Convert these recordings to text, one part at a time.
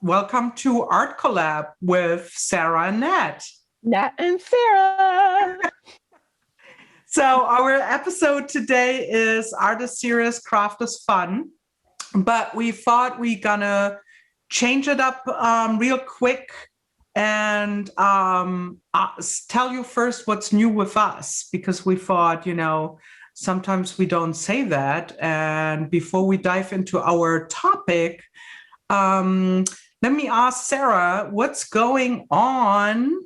welcome to ArtCollab with Sarah and Nat. Nat and Sarah. So our episode today is Art is Serious, Craft is Fun, but we thought we gonna change it up real quick and tell you first what's new with us, because we thought, sometimes we don't say that. And before we dive into our topic, let me ask Sarah, what's going on?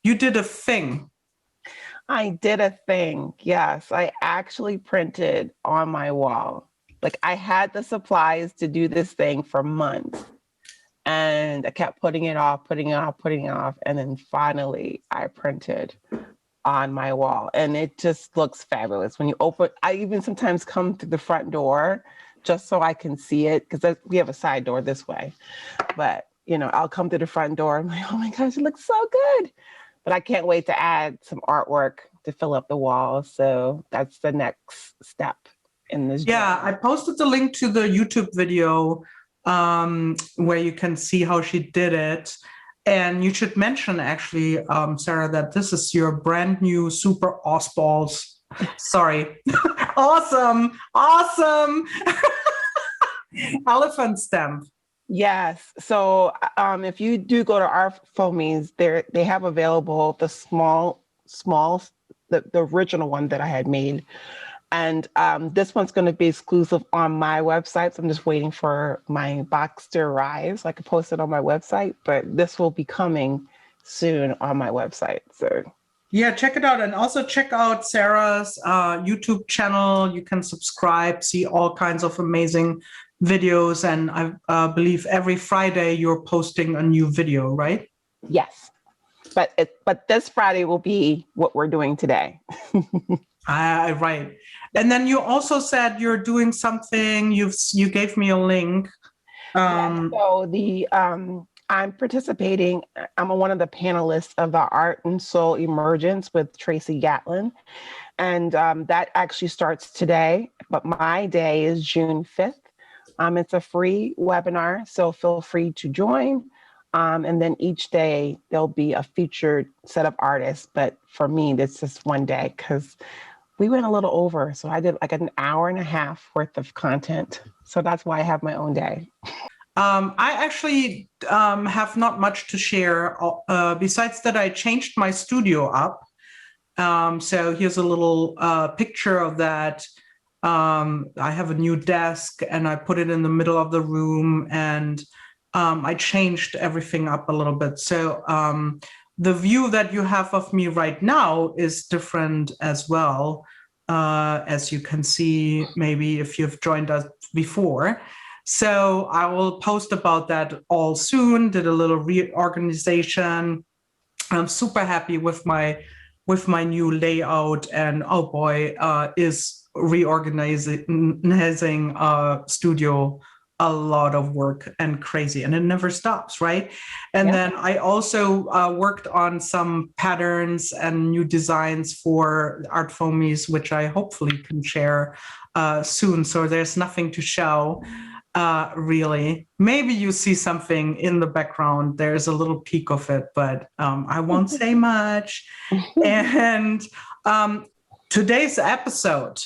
You did a thing. I did a thing. Yes, I actually printed on my wall. Like, I had the supplies to do this thing for months. And I kept putting it off. And then finally I printed on my wall. And it just looks fabulous. When you open, I even sometimes come through the front door just so I can see it, because we have a side door this way. But, I'll come through the front door. I'm like, oh my gosh, it looks so good. But I can't wait to add some artwork to fill up the wall. So that's the next step in this journey. Yeah, I posted the link to the YouTube video where you can see how she did it. And you should mention, actually, Sarah, that this is your brand new super balls. Sorry. Awesome. Elephant stamp. Yes. So if you do go to our foamies, they have available the the original one that I had made. And this one's going to be exclusive on my website. So I'm just waiting for my box to arrive so I can post it on my website. But this will be coming soon on my website. So yeah, check it out. And also check out Sarah's YouTube channel. You can subscribe, see all kinds of amazing videos. And I believe every Friday you're posting a new video, right? Yes. But this Friday will be what we're doing today. Right. And then you also said you're doing something. You gave me a link. So I'm participating. I'm one of the panelists of the Art and Soul Emergence with Tracy Gatlin. And that actually starts today, but my day is June 5th. It's a free webinar, so feel free to join. And then each day there'll be a featured set of artists. But for me, it's just one day because we went a little over. So I did like an hour and a half worth of content. So that's why I have my own day. I actually have not much to share. Besides that, I changed my studio up. So here's a little picture of that. I have a new desk and I put it in the middle of the room, and I changed everything up a little bit. So the view that you have of me right now is different as well, as you can see, maybe if you've joined us before. So I will post about that all soon. Did a little reorganization. I'm super happy with my new layout, and oh boy, is reorganizing studio a lot of work and crazy, and it never stops, right? And then I also worked on some patterns and new designs for Art Foamies, which I hopefully can share soon. So there's nothing to show. Really, maybe you see something in the background. There's a little peek of it, but I won't say much. And today's episode,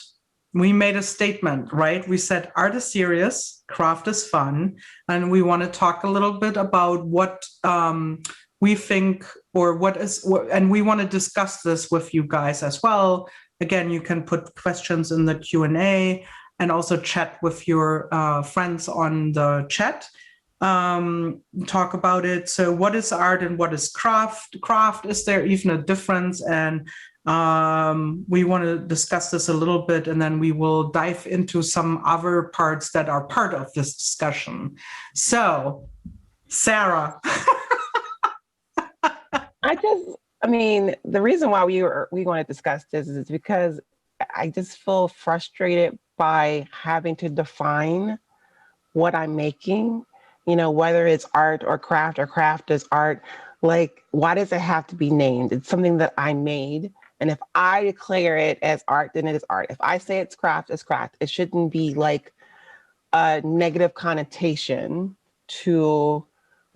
we made a statement, right? We said art is serious, craft is fun, and we want to talk a little bit about what we think, or and we want to discuss this with you guys as well. Again, you can put questions in the Q&A. And also chat with your friends on the chat. Talk about it. So what is art and what is craft? Craft, is there even a difference? And we want to discuss this a little bit, and then we will dive into some other parts that are part of this discussion. So, Sarah. The reason why we want to discuss this is because I just feel frustrated by having to define what I'm making, whether it's art or craft is art. Like, why does it have to be named? It's something that I made. And if I declare it as art, then it is art. If I say it's craft, it's craft. It shouldn't be like a negative connotation to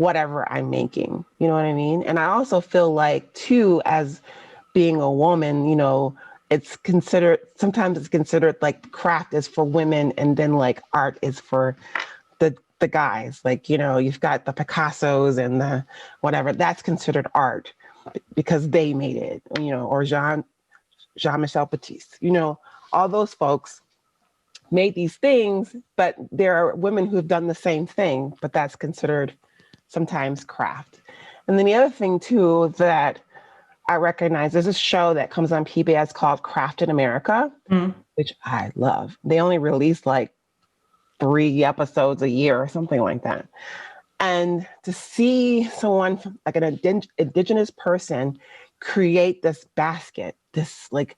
whatever I'm making. You know what I mean? And I also feel like too, as being a woman, you know, sometimes it's considered like craft is for women and then like art is for the guys. Like, you know, you've got the Picassos and the whatever, that's considered art because they made it, you know, or Jean-Michel Batiste, you know, all those folks made these things, but there are women who have done the same thing, but that's considered sometimes craft. And then the other thing too that I recognize, there's a show that comes on PBS called Craft in America, which I love. They only release like 3 episodes a year or something like that. And to see someone like an indigenous person create this basket, this like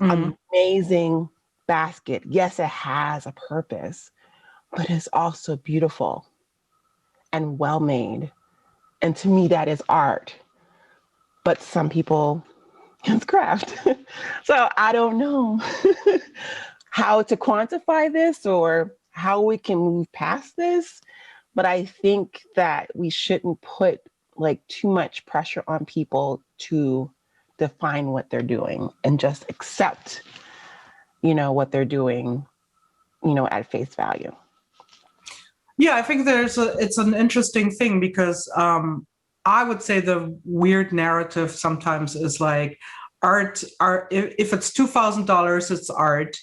amazing basket. Yes, it has a purpose, but it's also beautiful and well made. And to me, that is art. But some people, it's craft. So I don't know how to quantify this or how we can move past this. But I think that we shouldn't put like too much pressure on people to define what they're doing and just accept, you know, what they're doing, you know, at face value. Yeah, I think it's an interesting thing because I would say the weird narrative sometimes is like art, if it's $2,000, it's art.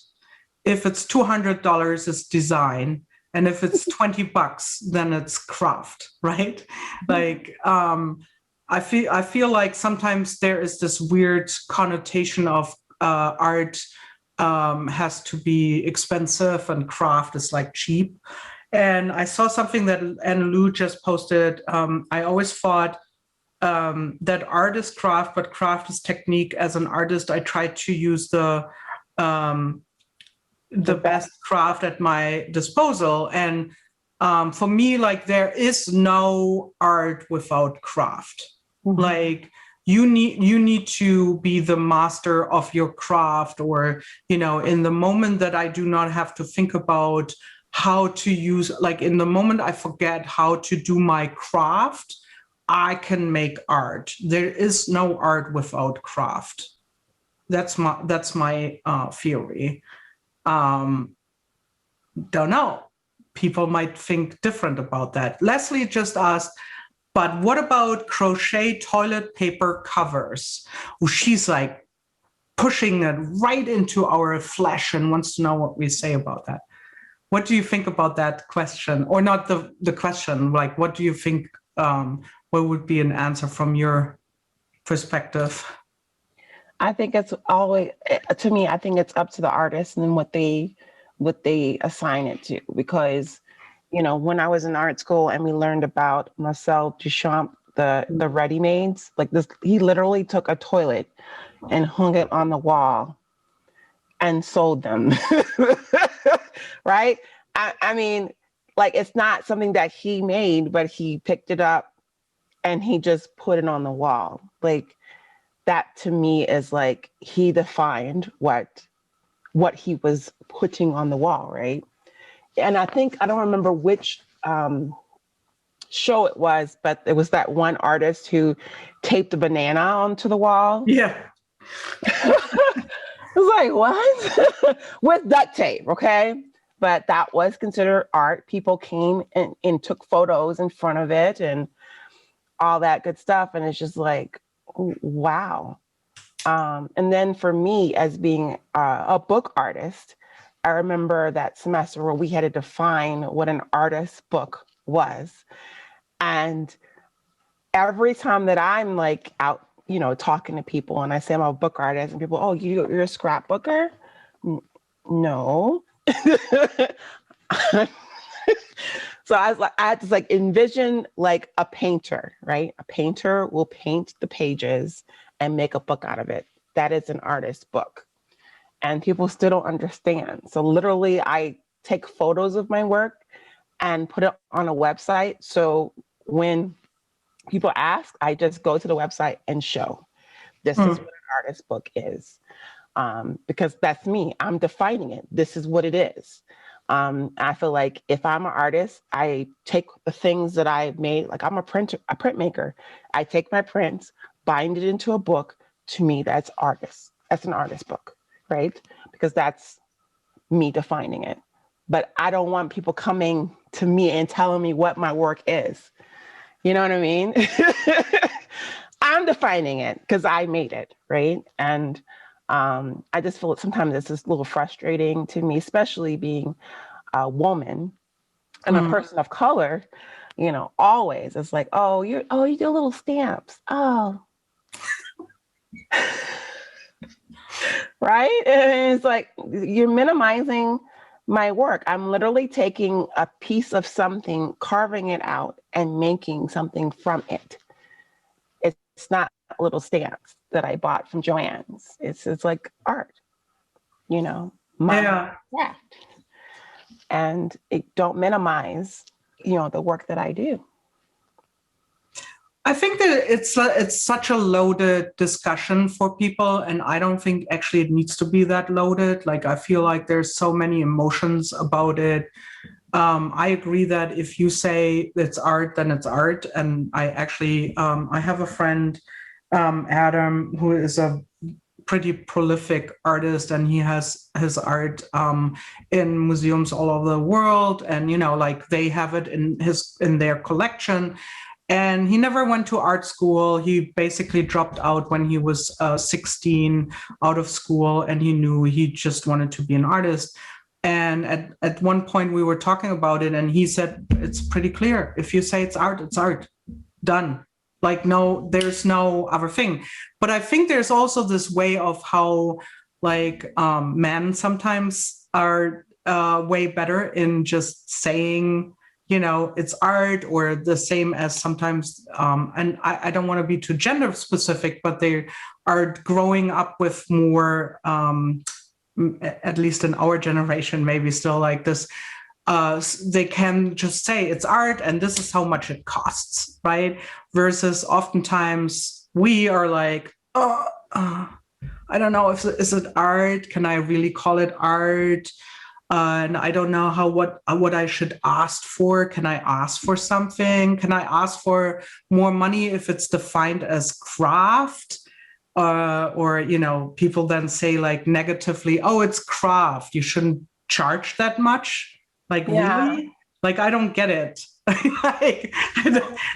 If it's $200, it's design. And if it's $20, then it's craft, right? Like, I feel like sometimes there is this weird connotation of art has to be expensive and craft is like cheap. And I saw something that Anna Lou just posted. I always thought that art is craft, but craft is technique. As an artist, I try to use the best craft at my disposal. And for me, like there is no art without craft. Like you need to be the master of your craft, or, you know, in the moment that I do not have to think about how to use, like in the moment I forget how to do my craft, I can make art. There is no art without craft. That's my theory. Don't know. People might think different about that. Leslie just asked, but what about crochet toilet paper covers? Well, she's like pushing it right into our flesh and wants to know what we say about that. What do you think about that question? Or not the question, like what do you think, what would be an answer from your perspective? I think it's always, to me, I think it's up to the artist and what they assign it to. Because, you know, when I was in art school and we learned about Marcel Duchamp, the ready-mades, like this, he literally took a toilet and hung it on the wall and sold them. Right? I mean, like it's not something that he made, but he picked it up and he just put it on the wall. Like that to me is like he defined what he was putting on the wall, right? And I think, I don't remember which show it was, but it was that one artist who taped a banana onto the wall. Yeah. I was like, what? With duct tape, okay? But that was considered art. People came and took photos in front of it and all that good stuff. And it's just like, wow. And then for me, as being a book artist, I remember that semester where we had to define what an artist's book was. And every time that I'm like out, you know, talking to people and I say I'm a book artist and people, oh, you're a scrapbooker? No. So I was like, I had to like envision like a painter, right? A painter will paint the pages and make a book out of it. That is an artist's book. And people still don't understand. So literally I take photos of my work and put it on a website. So when people ask, I just go to the website and show this is what an artist's book is. Because that's me, I'm defining it. This is what it is. I feel like if I'm an artist, I take the things that I've made, like I'm a printmaker. I take my prints, bind it into a book. To me, that's artist. That's an artist book, right? Because that's me defining it. But I don't want people coming to me and telling me what my work is. You know what I mean? I'm defining it because I made it, right? And I just feel sometimes it's just a little frustrating to me, especially being a woman and a person of color. You know, always it's like, oh, you do little stamps. Oh, right? And it's like you're minimizing my work. I'm literally taking a piece of something, carving it out, and making something from it. It's not little stamps that I bought from Joann's. It's like art, you know, my craft. And it don't minimize, you know, the work that I do. I think that it's such a loaded discussion for people, and I don't think actually it needs to be that loaded. Like I feel like there's so many emotions about it. I agree that if you say it's art, then it's art. And I actually I have a friend, Adam, who is a pretty prolific artist, and he has his art in museums all over the world, and you know, like they have it in their collection. And he never went to art school. He basically dropped out when he was 16 out of school, and he knew he just wanted to be an artist. And at one point we were talking about it, and he said, it's pretty clear. If you say it's art, done. Like, no, there's no other thing. But I think there's also this way of how like men sometimes are way better in just saying, you know, it's art, or the same as sometimes, and I don't want to be too gender specific, but they are growing up with more, at least in our generation, maybe still like this, they can just say it's art and this is how much it costs, right? Versus oftentimes we are like, oh, I don't know, is it art? Can I really call it art? And I don't know what I should ask for. Can I ask for something? Can I ask for more money if it's defined as craft? Or you know, people then say like negatively, oh, it's craft, you shouldn't charge that much. Like, really? Like, I don't get it.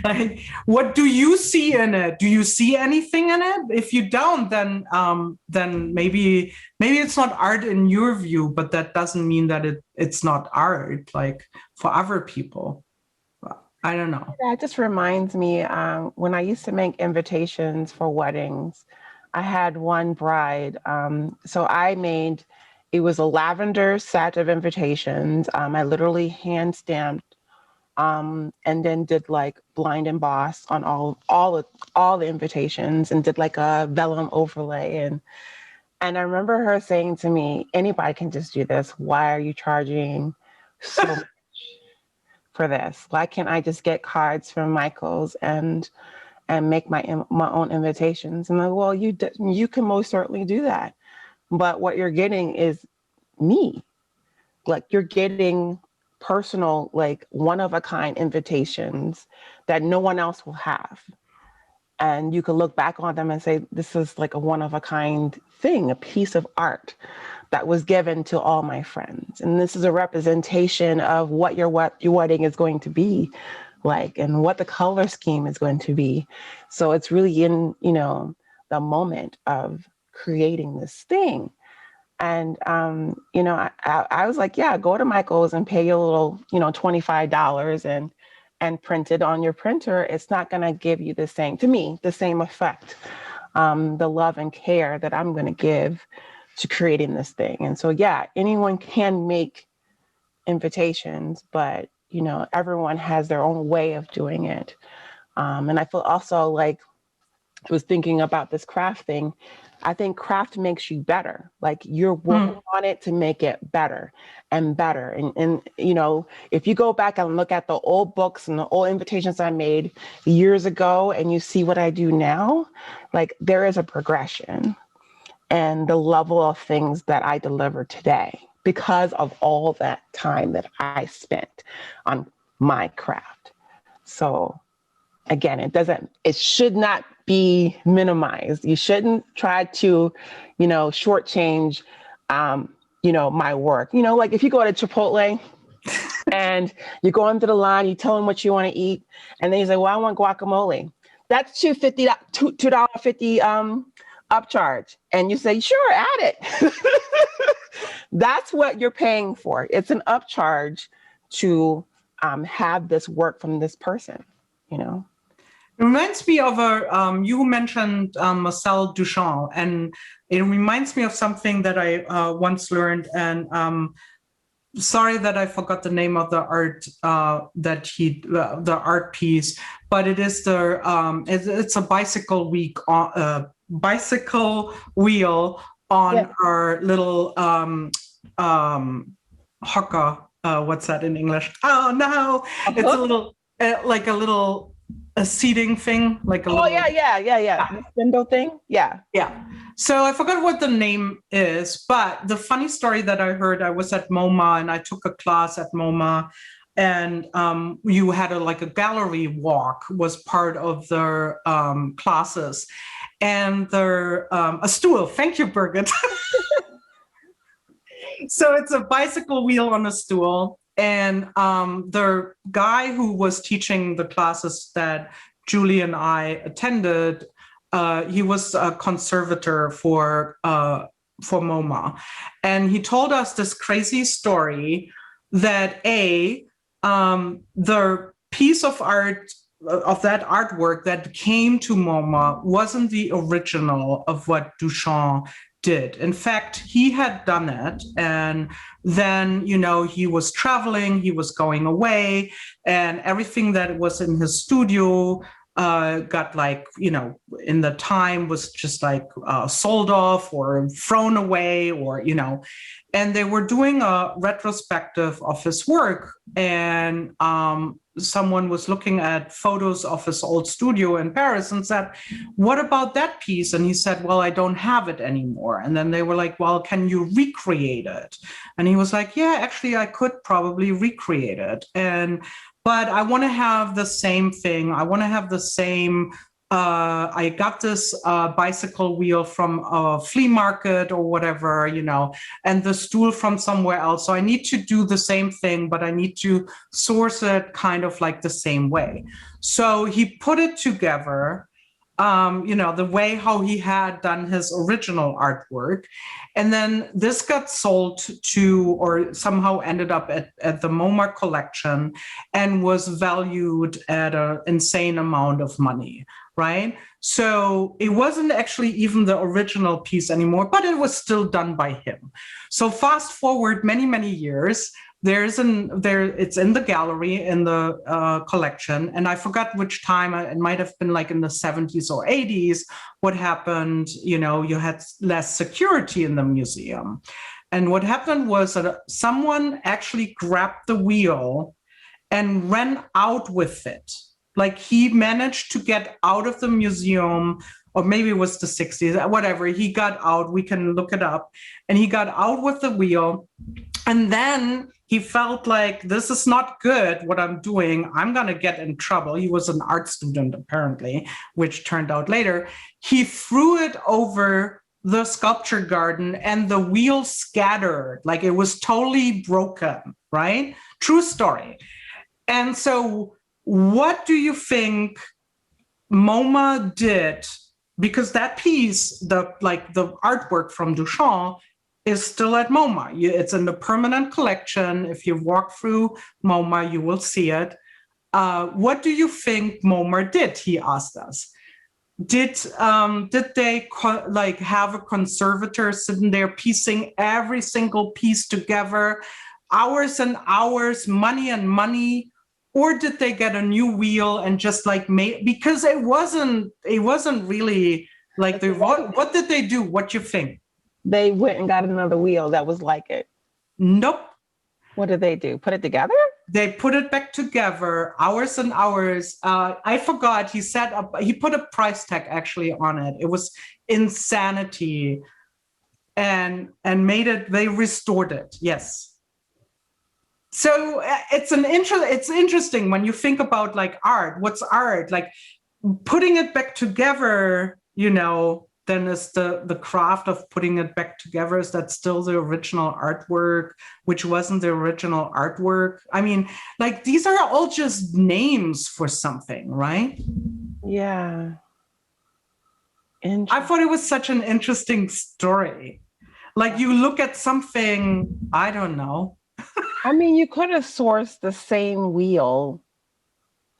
like, what do you see in it? Do you see anything in it? If you don't, then maybe it's not art in your view, but that doesn't mean that it's not art, like for other people. I don't know. That just reminds me, when I used to make invitations for weddings, I had one bride. So it was a lavender set of invitations. I literally hand stamped, and then did like blind emboss on all the invitations, and did like a vellum overlay. And I remember her saying to me, anybody can just do this. Why are you charging so much for this? Why can't I just get cards from Michael's and make my own invitations? And I'm like, well, you can most certainly do that. But what you're getting is me. Like, you're getting personal, like one of a kind invitations that no one else will have. And you can look back on them and say, this is like a one of a kind thing, a piece of art that was given to all my friends. And this is a representation of what your wedding is going to be like, and what the color scheme is going to be. So it's really in, you know, the moment of creating this thing. And, you know, I was like, yeah, go to Michael's and pay your little, you know, $25 and print it on your printer. It's not going to give you the same effect, the love and care that I'm going to give to creating this thing. And so, yeah, anyone can make invitations, but, you know, everyone has their own way of doing it. And I feel also like, I was thinking about this craft thing. I think craft makes you better. Like, you're working on it to make it better and better. And, you know, if you go back and look at the old books and the old invitations I made years ago, and you see what I do now, like, there is a progression and the level of things that I deliver today. because of all that time that I spent on my craft. So again, it should not be minimized. You shouldn't try to, shortchange, my work. Like if you go to Chipotle and you go into the line, you tell them what you want to eat, and then you say, well, I want guacamole. That's $2.50 upcharge. And you say, sure, add it. That's what you're paying for. It's an upcharge to have this work from this person, It reminds me of you mentioned Marcel Duchamp, and it reminds me of something that I once learned. And sorry that I forgot the name of the art the art piece, but it is it's a bicycle wheel on our little hocker. What's that in English? Oh no, it's a little like a little. A seating thing, like a little... The spindle thing. Yeah. So I forgot what the name is, but the funny story that I heard, I was at MoMA and I took a class at MoMA, and you had a gallery walk was part of their classes, and their a stool. Thank you, Birgit. So it's a bicycle wheel on a stool. And the guy who was teaching the classes that Julie and I attended, he was a conservator for MoMA. And he told us this crazy story that the piece of art, of that artwork that came to MoMA wasn't the original of what Duchamp did. In fact, he had done it, and then he was traveling, he was going away, and everything that was in his studio got in the time was just sold off or thrown away, or and they were doing a retrospective of his work, and someone was looking at photos of his old studio in Paris and said, what about that piece? And he said, well, I don't have it anymore. And then they were like, well, can you recreate it? And he was like, yeah, actually, I could probably recreate it. But I want to have the same thing. I want to have the same... I got this bicycle wheel from a flea market or whatever, and the stool from somewhere else. So I need to do the same thing, but I need to source it kind of like the same way. So he put it together, the way how he had done his original artwork. And then this got sold to, or somehow ended up at the MoMA collection and was valued at an insane amount of money. Right? So it wasn't actually even the original piece anymore, but it was still done by him. So fast forward many, many years, it's in the gallery in the collection. And I forgot which time, it might have been in the 70s or 80s, what happened, you had less security in the museum. And what happened was that someone actually grabbed the wheel and ran out with it. He managed to get out of the museum, or maybe it was the 60s, whatever. He got out, we can look it up. And he got out with the wheel. And then he felt like, this is not good, what I'm doing. I'm going to get in trouble. He was an art student, apparently, which turned out later. He threw it over the sculpture garden and the wheel scattered. It was totally broken, right? True story. And so... what do you think MoMA did? Because that piece, the artwork from Duchamp, is still at MoMA. It's in the permanent collection. If you walk through MoMA, you will see it. What do you think MoMA did? He asked us. Did they have a conservator sitting there piecing every single piece together, hours and hours, money and money? Or did they get a new wheel and just because it wasn't really what did they do? What you think? They went and got another wheel that was like it. Nope. What did they do? Put it together? They put it back together, hours and hours. I forgot. He put a price tag actually on it. It was insanity. and made it, they restored it. Yes. So it's interesting when you think about like art. What's art? Like putting it back together, then is the craft of putting it back together. Is that still the original artwork, which wasn't the original artwork? I mean, like these are all just names for something, right? Yeah. I thought it was such an interesting story. Like you look at something, I don't know. I mean, you could have sourced the same wheel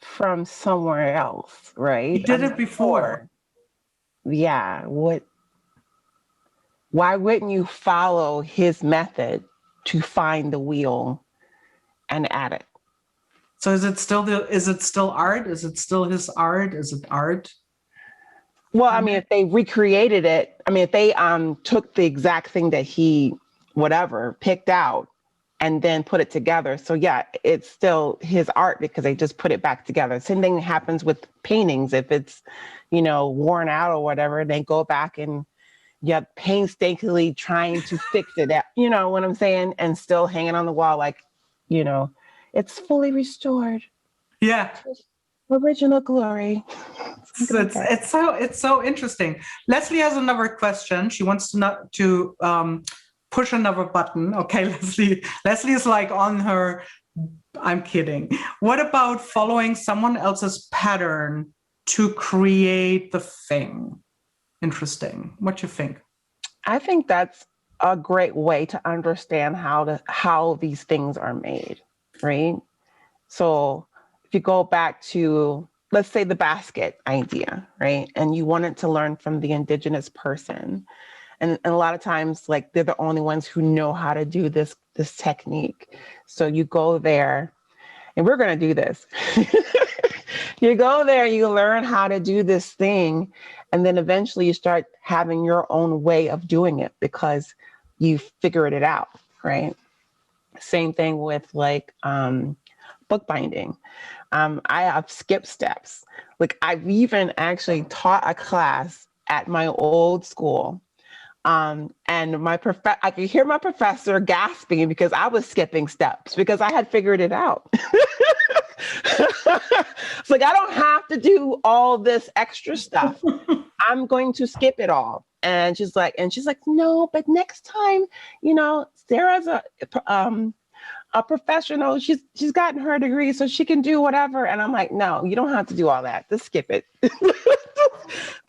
from somewhere else, right? He did it before. Yeah. Why wouldn't you follow his method to find the wheel and add it? So is it still art? Is it still his art? Is it art? Well, I mean, if they recreated it, I mean, if they took the exact thing that he picked out and then put it together. So yeah, it's still his art because they just put it back together. Same thing happens with paintings. If it's, worn out or whatever, they go back and painstakingly trying to fix it. You know what I'm saying? And still hanging on the wall like, it's fully restored. Yeah. Original glory. So it's so interesting. Leslie has another question. She wants to push another button. Okay, Leslie is like on her. I'm kidding. What about following someone else's pattern to create the thing? Interesting. What you think? I think that's a great way to understand how these things are made, right? So if you go back to, let's say, the basket idea, right? And you wanted to learn from the indigenous person. And a lot of times, like, they're the only ones who know how to do this technique. So you go there, and we're going to do this. You go there, you learn how to do this thing, and then eventually you start having your own way of doing it because you figured it out, right? Same thing with like bookbinding. I have skipped steps. Like I've even actually taught a class at my old school. And I could hear my professor gasping because I was skipping steps because I had figured it out. It's like, I don't have to do all this extra stuff. I'm going to skip it all. And she's like, no, but next time, Sarah's a professional. She's gotten her degree, so she can do whatever. And I'm like, no, you don't have to do all that. Just skip it.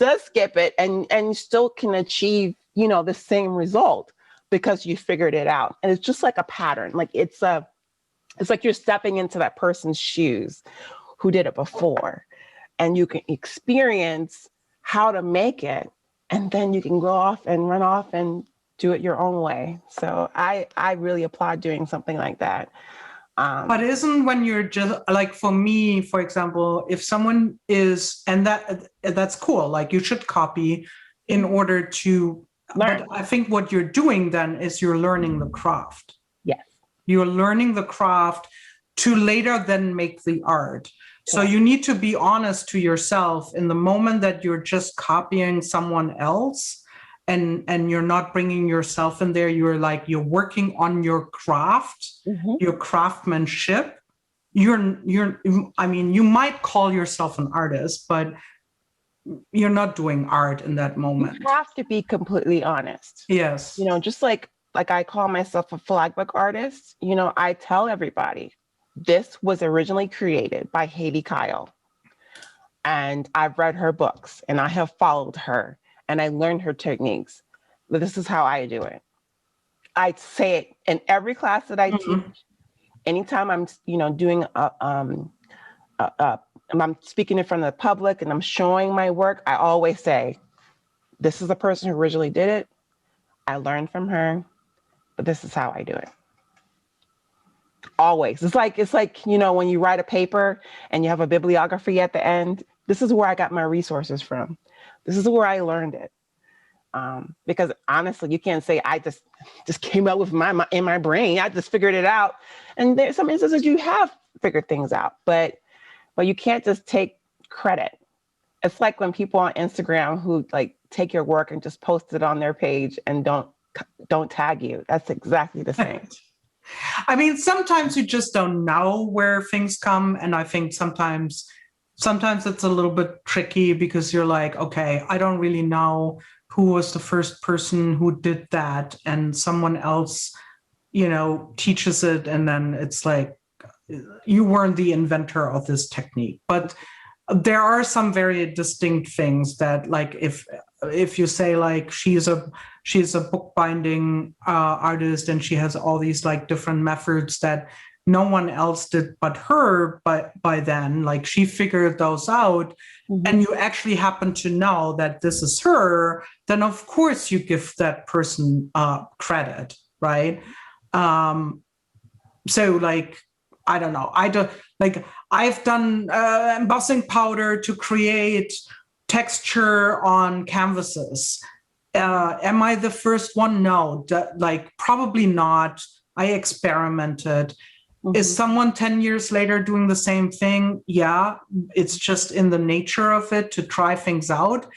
Just skip it, and you still can achieve, the same result because you figured it out. And it's just like a pattern. Like it's like you're stepping into that person's shoes who did it before, and you can experience how to make it, and then you can go off and run off and do it your own way. So I really applaud doing something like that. But isn't when you're just like, for me, for example, if someone is, and that's cool, like you should copy in order to learn. But I think what you're doing then is you're learning the craft. Yes. You're learning the craft to later then make the art. So you need to be honest to yourself in the moment that you're just copying someone else and you're not bringing yourself in there. You're working on your craft, your craftsmanship. I mean, you might call yourself an artist, but you're not doing art in that moment. You have to be completely honest. Yes. Just like I call myself a flag book artist, I tell everybody, this was originally created by Haiti Kyle. And I've read her books and I have followed her and I learned her techniques. But this is how I do it. I say it in every class that I teach. Anytime I'm, doing I'm speaking in front of the public and I'm showing my work, I always say, this is the person who originally did it. I learned from her, but this is how I do it. Always. It's like, when you write a paper and you have a bibliography at the end, this is where I got my resources from. This is where I learned it. Because honestly, you can't say I just came up with in my brain. I just figured it out. And there's some instances you have figured things out, but you can't just take credit. It's like when people on Instagram who like take your work and just post it on their page and don't don't tag you. That's exactly the same. I mean, sometimes you just don't know where things come. And I think sometimes it's a little bit tricky because you're like, okay, I don't really know who was the first person who did that. And someone else, teaches it. And then it's like, you weren't the inventor of this technique. But there are some very distinct things that, like, if you say like she's a bookbinding artist and she has all these like different methods that no one else did but her, but by then, like, she figured those out, and you actually happen to know that this is her, then of course you give that person credit, right? So like, I don't know. I've done embossing powder to create texture on canvases. Am I the first one? No, probably not. I experimented. Is someone 10 years later doing the same thing? Yeah, it's just in the nature of it to try things out.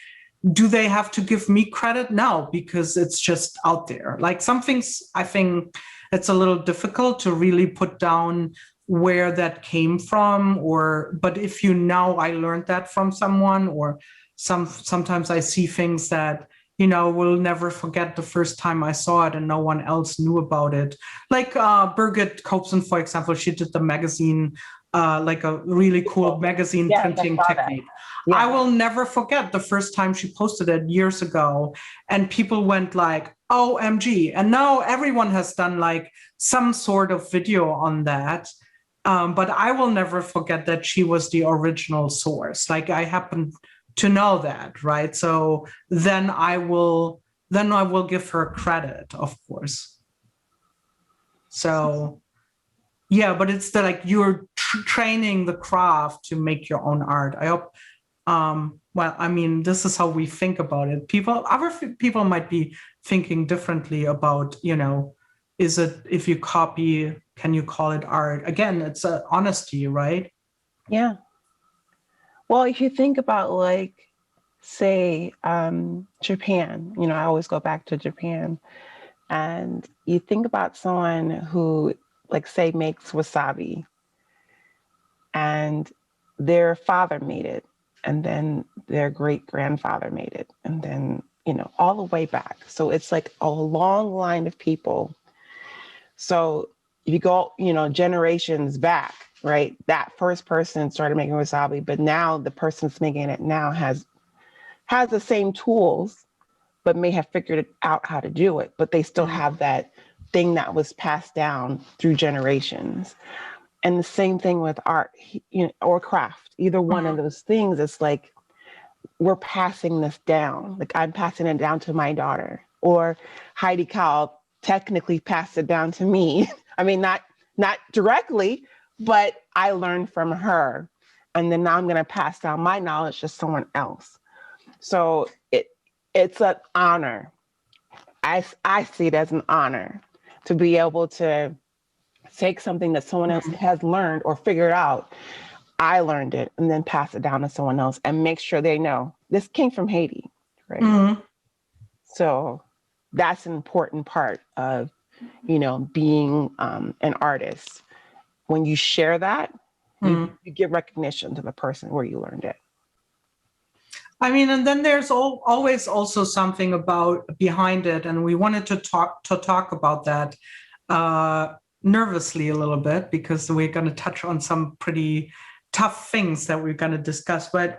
Do they have to give me credit? No, because it's just out there. Like, some things, I think it's a little difficult to really put down where that came from, but if I learned that from someone, or sometimes I see things that, will never forget the first time I saw it and no one else knew about it. Like Birgit Cobson, for example, she did the magazine, like a really cool magazine printing technique. Yeah. I will never forget the first time she posted it years ago, and people went like, OMG. And now everyone has done like some sort of video on that. But I will never forget that she was the original source. Like, I happen to know that, right? So then I will give her credit, of course. So yeah, but it's you're training the craft to make your own art. I hope. Well, I mean, this is how we think about it. Other people might be thinking differently about, is it, if you copy, can you call it art? Again, it's honesty, right? Yeah. Well, if you think about, like, say, Japan, I always go back to Japan, and you think about someone who, like, say, makes wasabi, and their father made it, and then their great grandfather made it, and then, all the way back. So it's like a long line of people. So if you go, generations back, right? That first person started making wasabi, but now the person's making it now has the same tools, but may have figured out how to do it, but they still have that thing that was passed down through generations. And the same thing with art, or craft, either one of those things. It's like, we're passing this down. Like, I'm passing it down to my daughter, or Heidi Kahl technically passed it down to me. I mean, not directly, but I learned from her. And then now I'm going to pass down my knowledge to someone else. So it's an honor. I see it as an honor to be able to take something that someone else has learned or figured out. I learned it, and then pass it down to someone else and make sure they know this came from Haiti, right? So that's an important part of, being an artist. When you share that, you give recognition to the person where you learned it. I mean, and then there's always also something about behind it, and we wanted to talk about that nervously a little bit, because we're going to touch on some pretty tough things that we're going to discuss. But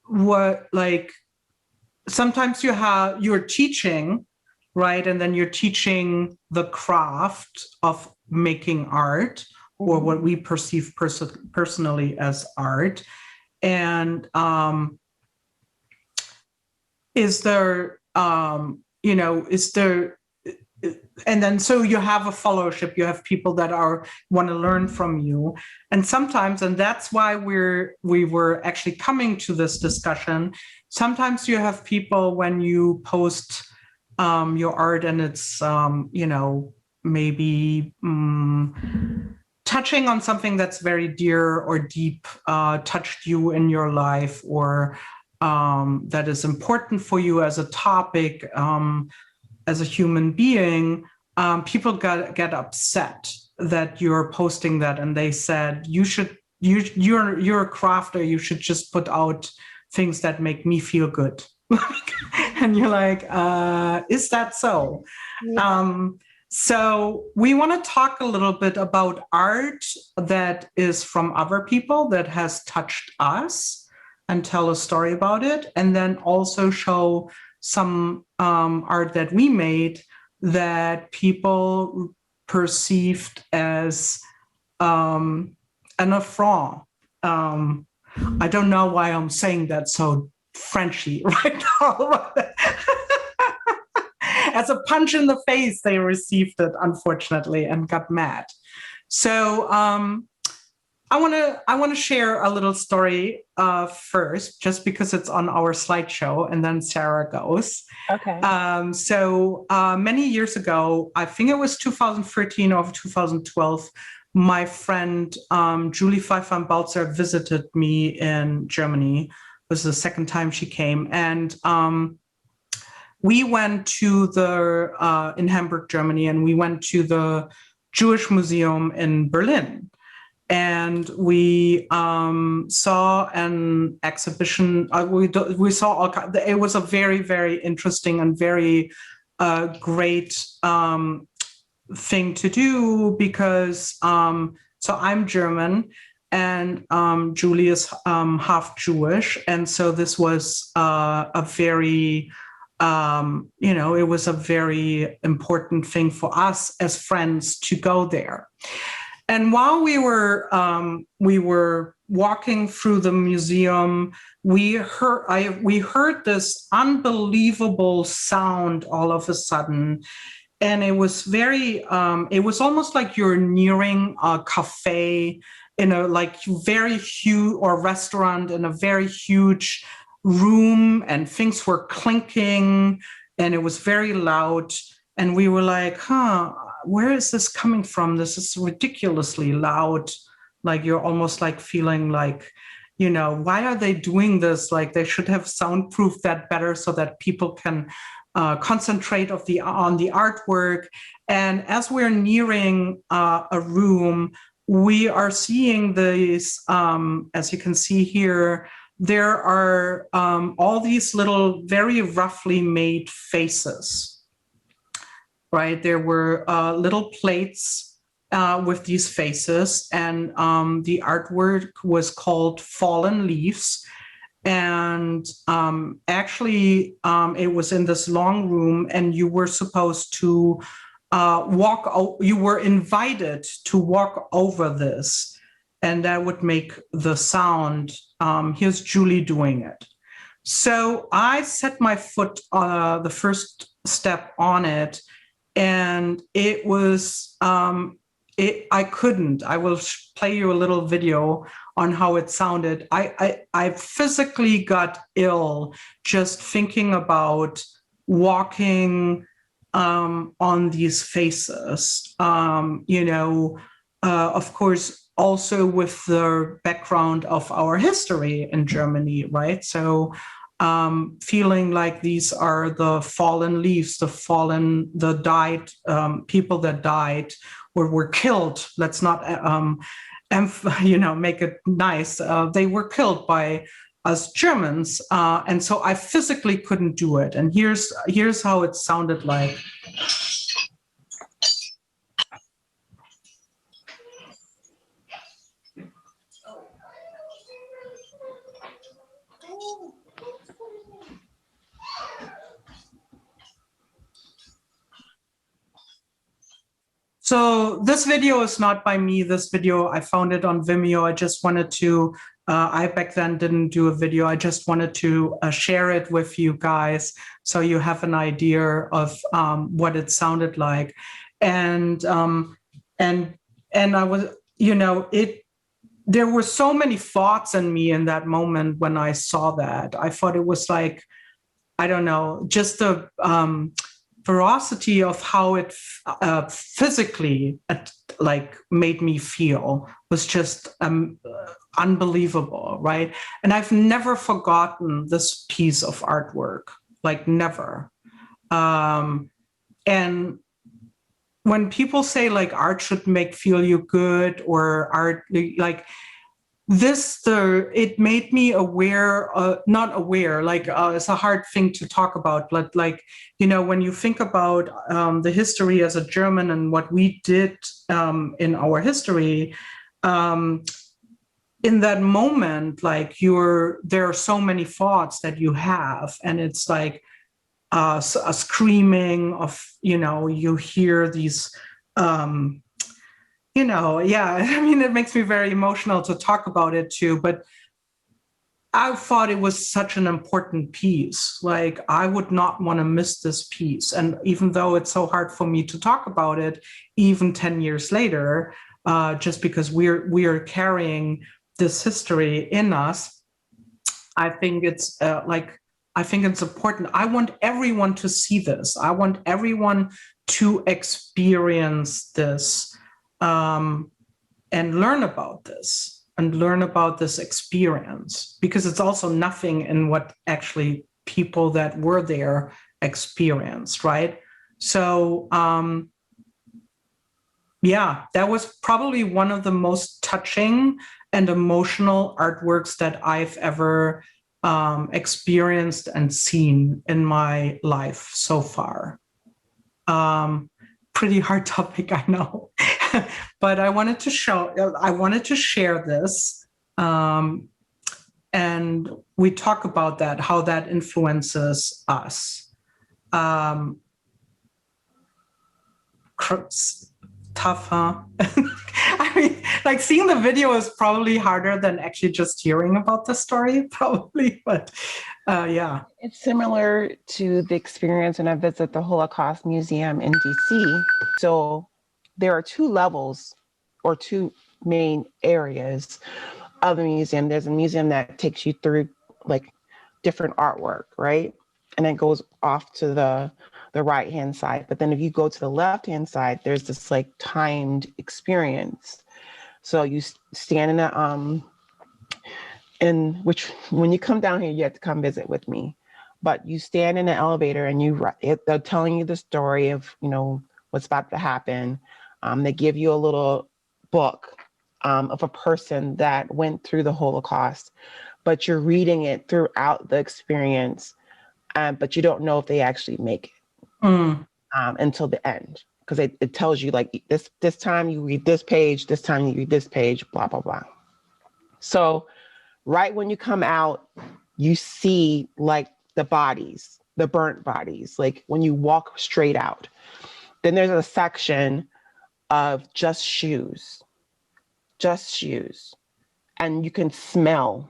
what, like, sometimes you're teaching, right? And then you're teaching the craft of making art, or what we perceive personally as art. And is there, and then so you have a fellowship, you have people that want to learn from you. And sometimes, and that's why we were actually coming to this discussion, sometimes you have people, when you post your art, and it's, maybe touching on something that's very dear or deep, touched you in your life, or that is important for you as a topic, as a human being, people get upset that you're posting that, and they said you're a crafter, you should just put out things that make me feel good. And you're like, is that so? Yeah. So we want to talk a little bit about art that is from other people that has touched us and tell a story about it, and then also show some art that we made that people perceived as an affront. I don't know why I'm saying that so Frenchy right now. As a punch in the face, they received it, unfortunately, and got mad. So I want to share a little story first, just because it's on our slideshow, and then Sarah goes. Okay. So many years ago, I think it was 2013 or 2012, my friend Julie Pfeiffer-Balzer visited me in Germany. It was the second time she came, and we went to in Hamburg, Germany, and we went to the Jewish Museum in Berlin. And we saw an exhibition. We saw all. It was a very, very interesting and very great thing to do, because so I'm German, and Julie is half Jewish, and so this was a very it was a very important thing for us as friends to go there. And while we were walking through the museum, we heard this unbelievable sound all of a sudden, and it was it was almost like you're nearing a cafe in a very huge, or restaurant in a very huge room, and things were clinking, and it was very loud, and we were like, where is this coming from? This is ridiculously loud. Like, you're almost like feeling like, why are they doing this? Like, they should have soundproofed that better so that people can concentrate on the artwork. And as we're nearing a room, we are seeing these, as you can see here, there are all these little, very roughly made faces, right? There were little plates with these faces, and the artwork was called Fallen Leaves. And actually, it was in this long room, and you were supposed to you were invited to walk over this, and that would make the sound. Here's Julie doing it. So I set my foot, the first step on it, and it was, I couldn't. I will play you a little video on how it sounded. I physically got ill just thinking about walking on these faces, of course, also with the background of our history in Germany, right? So feeling like these are the fallen leaves, the died people that died or were killed. Let's not, make it nice. They were killed by us Germans, and so I physically couldn't do it. And here's how it sounded like. So this video is not by me. This video, I found it on Vimeo. I just wanted to, I back then didn't do a video. I just wanted to share it with you guys so you have an idea of what it sounded like. And I was, there were so many thoughts in me in that moment when I saw that. I thought it was like, I don't know, just the ferocity of how it physically made me feel was just unbelievable, right? And I've never forgotten this piece of artwork, like never. And when people say like art should make feel you good, or art like it made me aware, not aware, like it's a hard thing to talk about, but like, when you think about the history as a German and what we did in our history, in that moment, like there are so many thoughts that you have, and it's like a screaming of, you hear these, yeah, I mean, it makes me very emotional to talk about it too, but I thought it was such an important piece. Like, I would not want to miss this piece. And even though it's so hard for me to talk about it, even 10 years later, just because we are carrying this history in us, I think it's I think it's important. I want everyone to see this. I want everyone to experience this, and learn about this experience, because it's also nothing in what actually people that were there experienced, right? So yeah, that was probably one of the most touching and emotional artworks that I've ever experienced and seen in my life so far. Pretty hard topic, I know, but I wanted to share this, and we talk about that, how that influences us. Tough, huh? I mean, like, seeing the video is probably harder than actually just hearing about the story, probably, but yeah. It's similar to the experience when I visit the Holocaust Museum in DC. So there are two levels or two main areas of the museum. There's a museum that takes you through like different artwork, right? And it goes off to the right-hand side. But then if you go to the left-hand side, there's this like timed experience. So you stand in which when you come down here, you have to come visit with me. But you stand in the elevator and they're telling you the story of, what's about to happen. They give you a little book of a person that went through the Holocaust, but you're reading it throughout the experience, but you don't know if they actually make it until the end, because it tells you like this time you read this page, this time you read this page, blah, blah, blah. So right when you come out, you see like the bodies, the burnt bodies, like when you walk straight out. Then there's a section of just shoes. And you can smell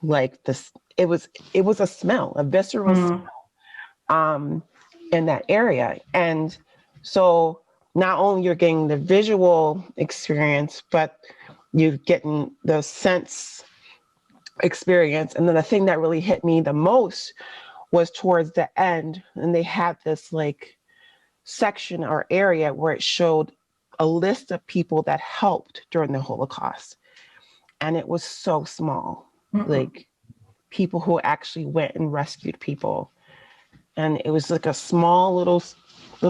like this. It was a smell, a visceral smell in that area. And so not only you're getting the visual experience, but you're getting the sense experience. And then the thing that really hit me the most was towards the end. And they had this like section or area where it showed a list of people that helped during the Holocaust. And it was so small, like people who actually went and rescued people. And it was like a small little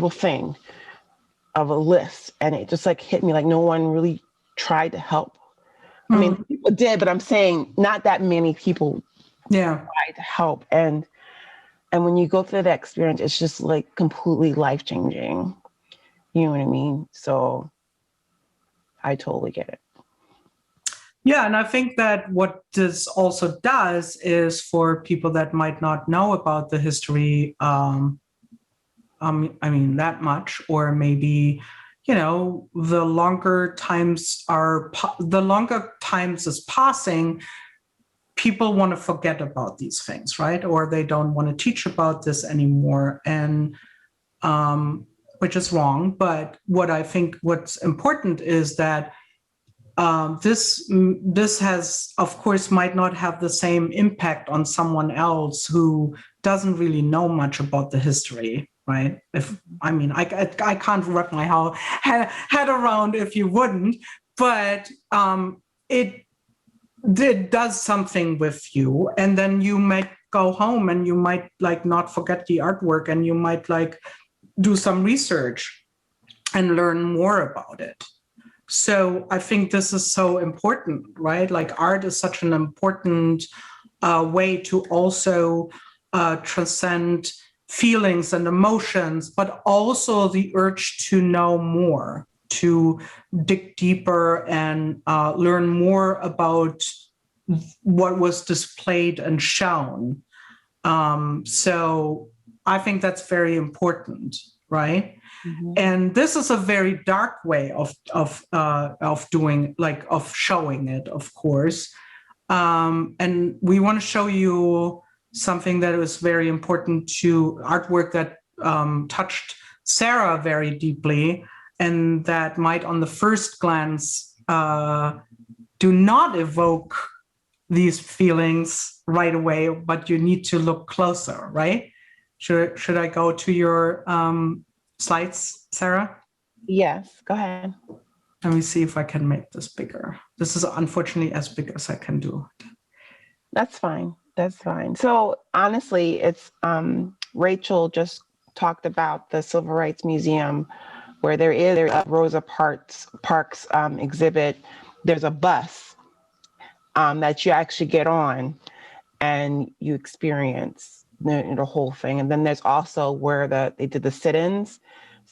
thing of a list. And it just like hit me like no one really tried to help. I mean, people did, but I'm saying not that many people tried to help. And when you go through that experience, it's just like completely life-changing. You know what I mean? So I totally get it. Yeah, and I think that what this also does is, for people that might not know about the history, I mean, that much, or maybe, the longer times is passing, people want to forget about these things, right? Or they don't want to teach about this anymore, and which is wrong. But what I think what's important is that this has, of course, might not have the same impact on someone else who doesn't really know much about the history, right? I can't wrap my head around if you wouldn't, but it does something with you, and then you might go home and you might like not forget the artwork, and you might like do some research and learn more about it. So I think this is so important, right? Like art is such an important way to also transcend feelings and emotions, but also the urge to know more, to dig deeper and learn more about what was displayed and shown. So I think that's very important, right? Mm-hmm. And this is a very dark way of doing, like of showing it, of course. And we want to show you something that was very important to artwork that touched Sarah very deeply, and that might on the first glance do not evoke these feelings right away, but you need to look closer, right? Should I go to your slides, Sarah? Yes, go ahead. Let me see if I can make this bigger. This is unfortunately as big as I can do it. That's fine. That's fine. So honestly, it's Rachel just talked about the Civil Rights Museum, where there is a Rosa Parks exhibit. There's a bus that you actually get on and you experience the whole thing. And then there's also where they did the sit-ins.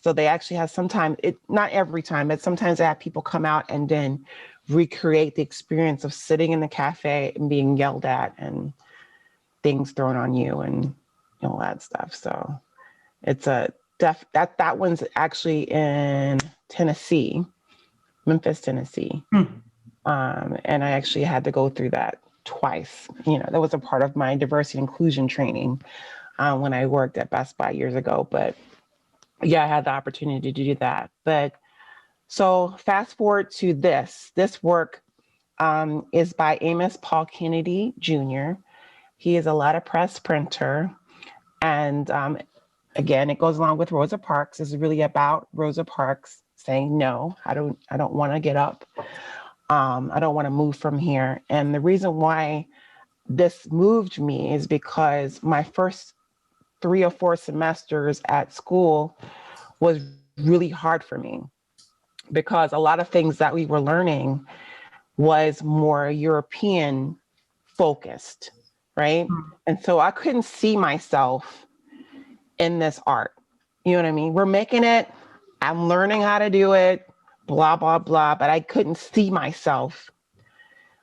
So they actually have sometimes, not every time, but sometimes they have people come out and then recreate the experience of sitting in the cafe and being yelled at and things thrown on you and all that stuff. So it's that one's actually in Tennessee, Memphis, Tennessee. And I actually had to go through that twice. That was a part of my diversity and inclusion training when I worked at Best Buy years ago. But yeah, I had the opportunity to do that. But so fast forward to this work is by Amos Paul Kennedy Jr. He is a letterpress printer. And again, it goes along with Rosa Parks. It's really about Rosa Parks saying, no, I don't want to get up. I don't want to move from here. And the reason why this moved me is because my first 3 or 4 semesters at school was really hard for me, because a lot of things that we were learning was more European focused, right? And so I couldn't see myself in this art. You know what I mean? We're making it, I'm learning how to do it, blah, blah, blah, but I couldn't see myself,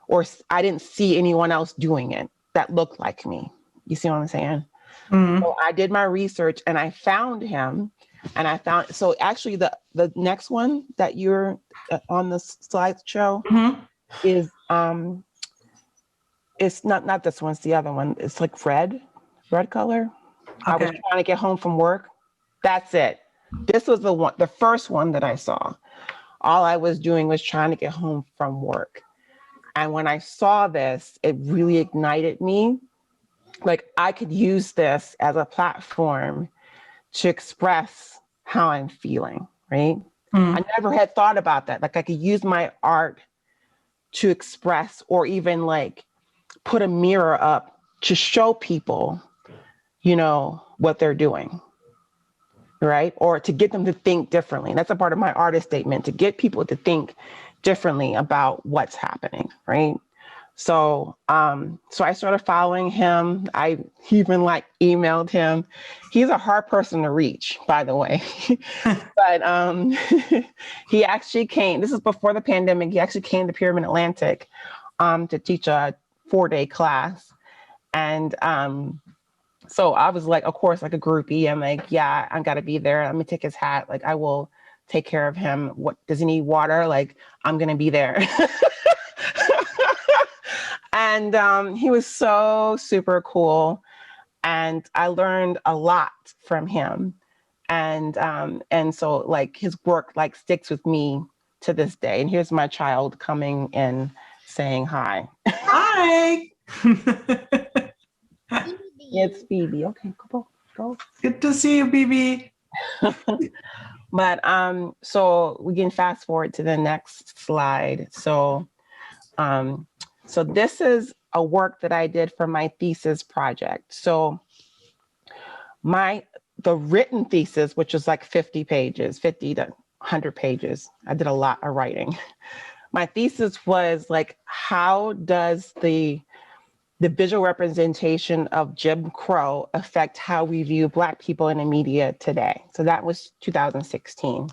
or I didn't see anyone else doing it that looked like me. You see what I'm saying? Mm-hmm. So I did my research and I found him, and so actually the next one that you're on the slideshow mm-hmm. is, it's not this one, it's the other one. It's like red color. Okay. I was trying to get home from work. That's it. This was the first one that I saw. All I was doing was trying to get home from work. And when I saw this, it really ignited me. Like I could use this as a platform to express how I'm feeling, right? Mm. I never had thought about that. Like I could use my art to express, or even like put a mirror up to show people, what they're doing. Right? Or to get them to think differently. And that's a part of my artist statement, to get people to think differently about what's happening, right? So I started following him. I even emailed him. He's a hard person to reach, by the way. But he actually came, this is before the pandemic, he actually came to Pyramid Atlantic to teach a 4-day class. And so I was like, of course, like a groupie. I'm like, yeah, I gotta be there. Let me take his hat. Like, I will take care of him. What does he need? Water? Like, I'm gonna be there. And he was so super cool, and I learned a lot from him. And so like his work sticks with me to this day. And here's my child coming in saying hi. Hi. It's Phoebe. Okay, go. Good to see you, Phoebe. But so we can fast forward to the next slide. So So this is a work that I did for my thesis project. So the written thesis, which was like 50 pages, 50 to 100 pages. I did a lot of writing. My thesis was like, how does the visual representation of Jim Crow affect how we view Black people in the media today? So that was 2016.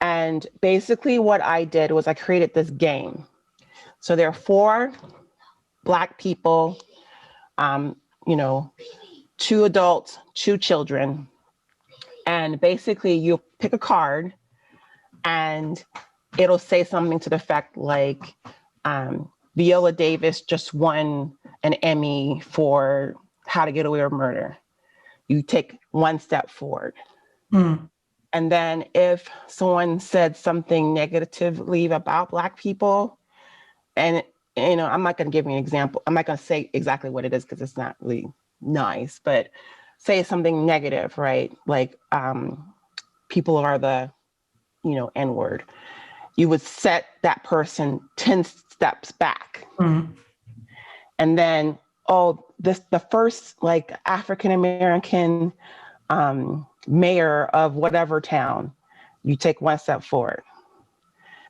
And basically what I did was I created this game. So there are 4 Black people, 2 adults, 2 children. And basically you pick a card and it'll say something to the effect like, Viola Davis just won an Emmy for How to Get Away with Murder. You take 1 step forward. Mm. And then if someone said something negatively about Black people, and I'm not going to give you an example. I'm not going to say exactly what it is because it's not really nice, but say something negative, right? Like people are the, N-word. You would set that person 10 steps back. Mm-hmm. And then, the first like African-American mayor of whatever town, you take 1 step forward.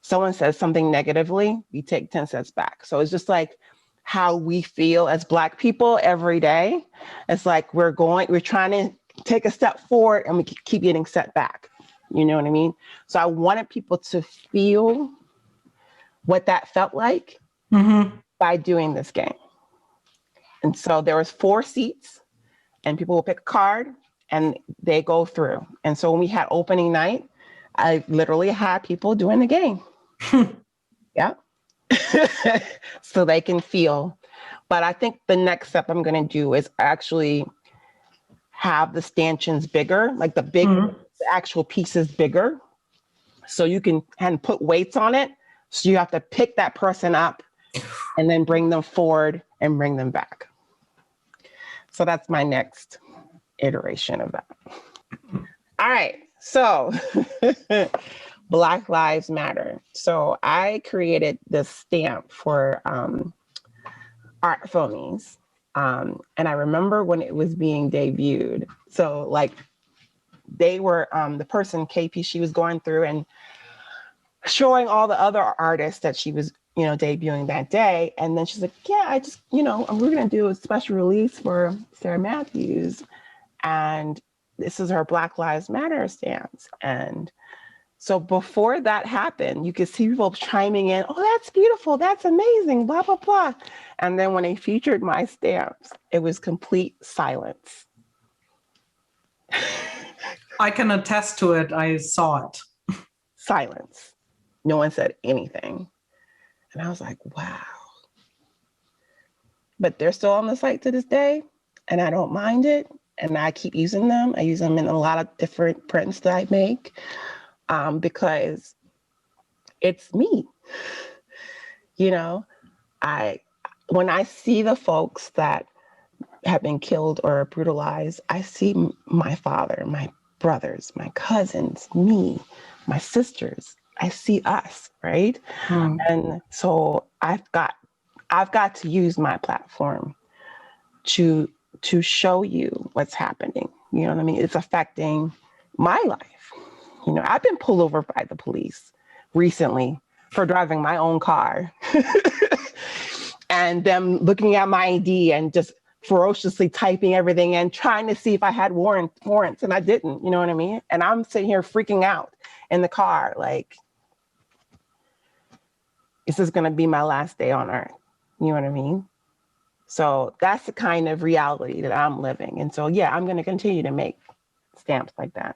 Someone says something negatively, you take 10 steps back. So it's just like how we feel as Black people every day. It's like we're trying to take a step forward and we keep getting set back. You know what I mean? So I wanted people to feel what that felt like by doing this game. And so there was 4 seats and people will pick a card and they go through. And so when we had opening night, I literally had people doing the game. Yeah. So they can feel. But I think the next step I'm going to do is actually have the stanchions bigger, like the actual pieces bigger. So you can put weights on it. So you have to pick that person up and then bring them forward and bring them back. So that's my next iteration of that. All right. So Black Lives Matter. So I created this stamp for Art Phonies. And I remember when it was being debuted. So like they were, the person, KP, she was going through and showing all the other artists that she was, debuting that day. And then she's like, yeah, I just, we're going to do a special release for Sarah Matthews. And this is her Black Lives Matter stamps. And so before that happened, you could see people chiming in, oh, that's beautiful, that's amazing, blah, blah, blah. And then when they featured my stamps, it was complete silence. I can attest to it. I saw it. Silence. No one said anything. And I was like, wow. But they're still on the site to this day, and I don't mind it. And I keep using them. I use them in a lot of different prints that I make because it's me. When I see the folks that have been killed or brutalized, I see my father, my brothers, my cousins, me, my sisters. I see us, right? And so I've got to use my platform to show you what's happening. You know what I mean? It's affecting my life. I've been pulled over by the police recently for driving my own car and them looking at my ID and just ferociously typing everything in, trying to see if I had warrants, and I didn't, you know what I mean? And I'm sitting here freaking out in the car, like, this is going to be my last day on earth. You know what I mean? So that's the kind of reality that I'm living. And so, yeah, I'm going to continue to make stamps like that.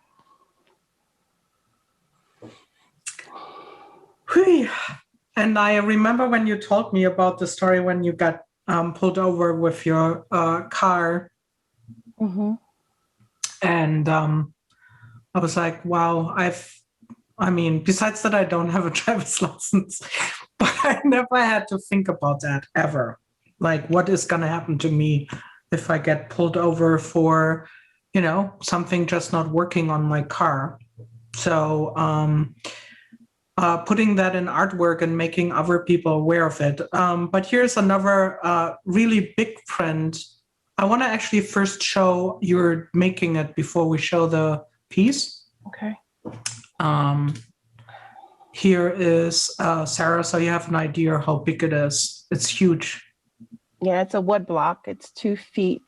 And I remember when you told me about the story when you got pulled over with your car. Mm-hmm. And I was like, wow, besides that, I don't have a driver's license, but I never had to think about that ever. Like, what is going to happen to me if I get pulled over for, something just not working on my car? So putting that in artwork and making other people aware of it. But here's another really big print. I want to actually first show you're making it before we show the piece. Okay. Here is Sarah, so you have an idea how big it is. It's huge. Yeah, it's a wood block. It's 2 feet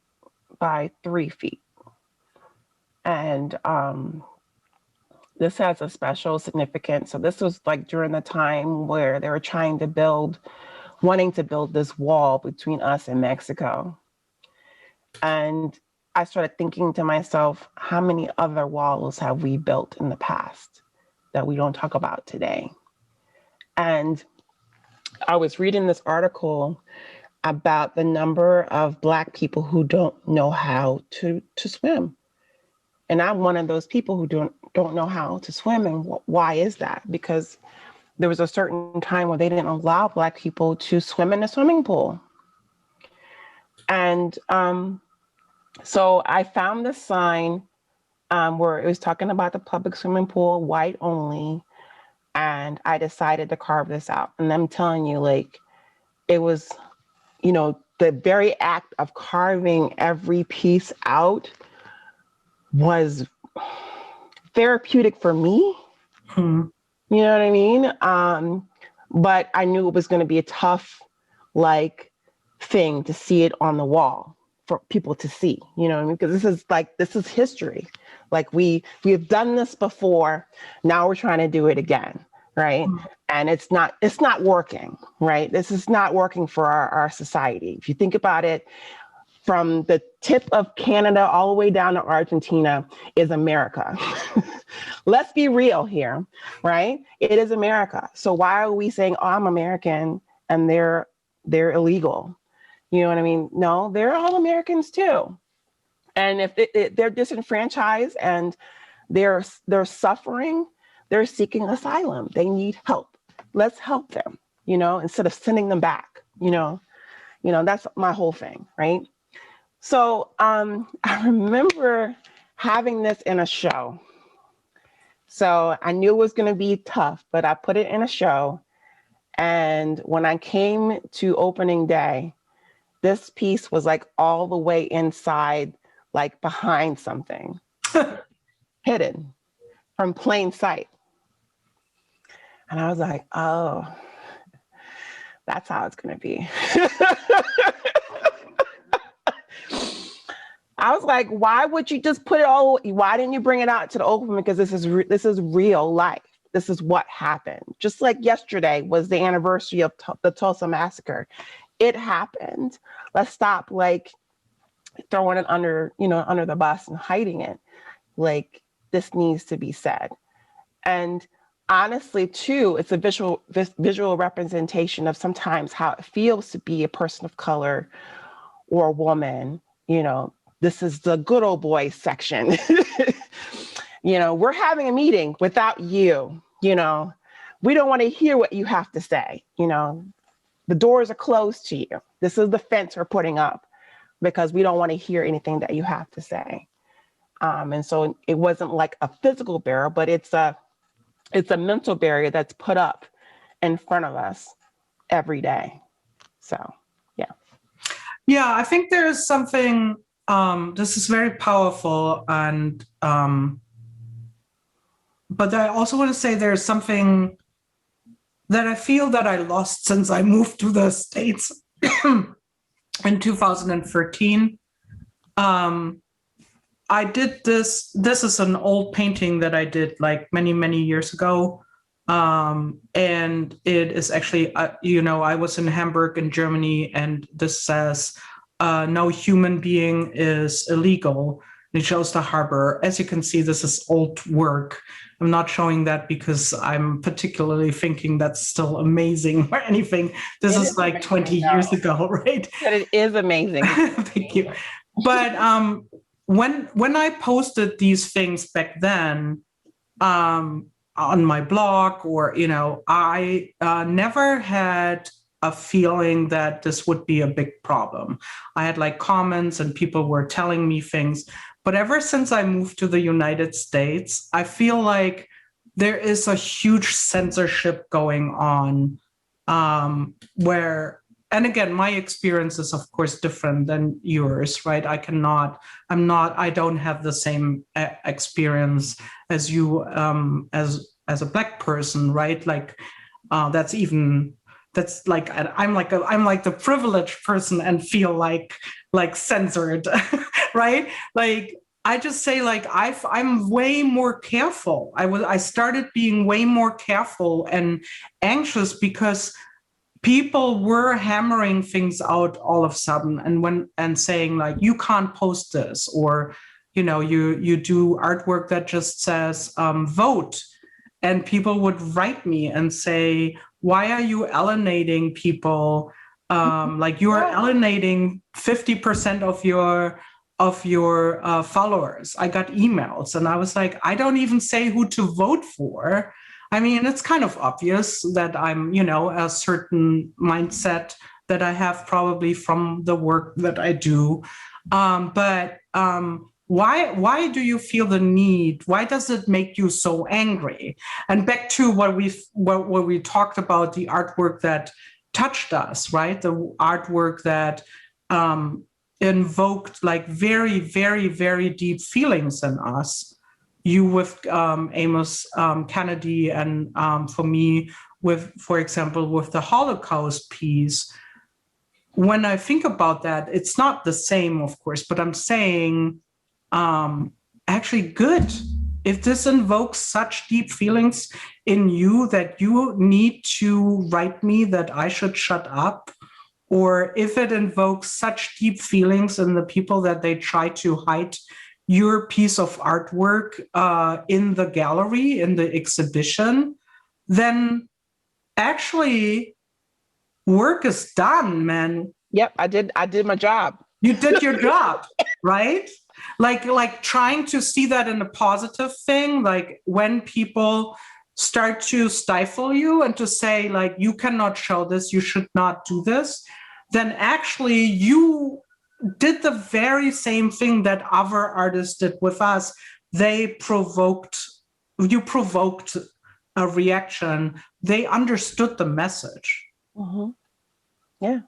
by 3 feet. And this has a special significance. So this was like during the time where they were wanting to build this wall between us and Mexico. And I started thinking to myself, how many other walls have we built in the past that we don't talk about today? And I was reading this article about the number of Black people who don't know how to swim. And I'm one of those people who don't know how to swim. And why is that? Because there was a certain time where they didn't allow Black people to swim in a swimming pool. And so I found this sign where it was talking about the public swimming pool, white only. And I decided to carve this out. And I'm telling you, like, it was, the very act of carving every piece out was therapeutic for me. You know what I mean? But I knew it was going to be a tough, thing to see it on the wall for people to see, you know what I mean? Because this is history. Like we have done this before. Now we're trying to do it again, right? And it's not working, right? This is not working for our society. If you think about it, from the tip of Canada all the way down to Argentina is America. Let's be real here, right? It is America. So why are we saying, oh, I'm American and they're illegal? You know what I mean? No, they're all Americans too. And if they're disenfranchised and they're suffering, they're seeking asylum. They need help. Let's help them, instead of sending them back, that's my whole thing, right? So I remember having this in a show. So I knew it was going to be tough, but I put it in a show. And when I came to opening day, this piece was like all the way inside, like behind something, hidden from plain sight. And I was like, oh, that's how it's going to be. I was like, why would you just put it all? Why didn't you bring it out to the open? Because this is real life. This is what happened. Just like yesterday was the anniversary of the Tulsa massacre. It happened. Let's stop throwing it under the bus and hiding it. This needs to be said. And honestly, too, it's a visual representation of sometimes how it feels to be a person of color or a woman. This is the good old boy section. We're having a meeting without you. We don't want to hear what you have to say. The doors are closed to you. This is the fence we're putting up because we don't want to hear anything that you have to say. And so it wasn't like a physical barrier, but it's a mental barrier that's put up in front of us every day. So, yeah. Yeah, I think there's something, this is very powerful. And, but I also want to say there's something that I feel that I lost since I moved to the States in 2013. I did this is an old painting that I did many, many years ago. And it is actually, I was in Hamburg in Germany, and this says, no human being is illegal. And it shows the harbor. As you can see, this is old work. I'm not showing that because I'm particularly thinking that's still amazing or anything. This is like 20 years ago, right? But it is amazing. Thank you. But when I posted these things back then on my blog, or I never had a feeling that this would be a big problem. I had comments and people were telling me things. But ever since I moved to the United States, I feel like there is a huge censorship going on, where, and again, my experience is of course different than yours, right? I don't have the same experience as you, as a Black person, right? Like, that's like, I'm like the privileged person and feel like censored, right? Like, I just say, like, I'm way more careful. I started being way more careful and anxious because people were hammering things out all of a sudden, and saying, like, you can't post this, or, you do artwork that just says, vote. And people would write me and say, why are you alienating people? Like, you are alienating 50% of your followers. I got emails, and I was like, I don't even say who to vote for. I mean, it's kind of obvious that I'm, a certain mindset that I have probably from the work that I do. But why do you feel the need? Why does it make you so angry? And back to what we talked about, the artwork that touched us, right? The artwork that invoked like very, very, very deep feelings in us. You with Amos Kennedy, and for me, for example, with the Holocaust piece. When I think about that, it's not the same, of course, but I'm saying, actually, good. If this invokes such deep feelings in you that you need to write me that I should shut up, or if it invokes such deep feelings in the people that they try to hide your piece of artwork in the gallery, in the exhibition, then actually work is done, man. Yep, I did my job. You did your job, right? Like trying to see that in a positive thing, like when people start to stifle you and to say, like, you cannot show this, you should not do this, then actually you did the very same thing that other artists did with us. You provoked a reaction. They understood the message. Mm-hmm. Yeah.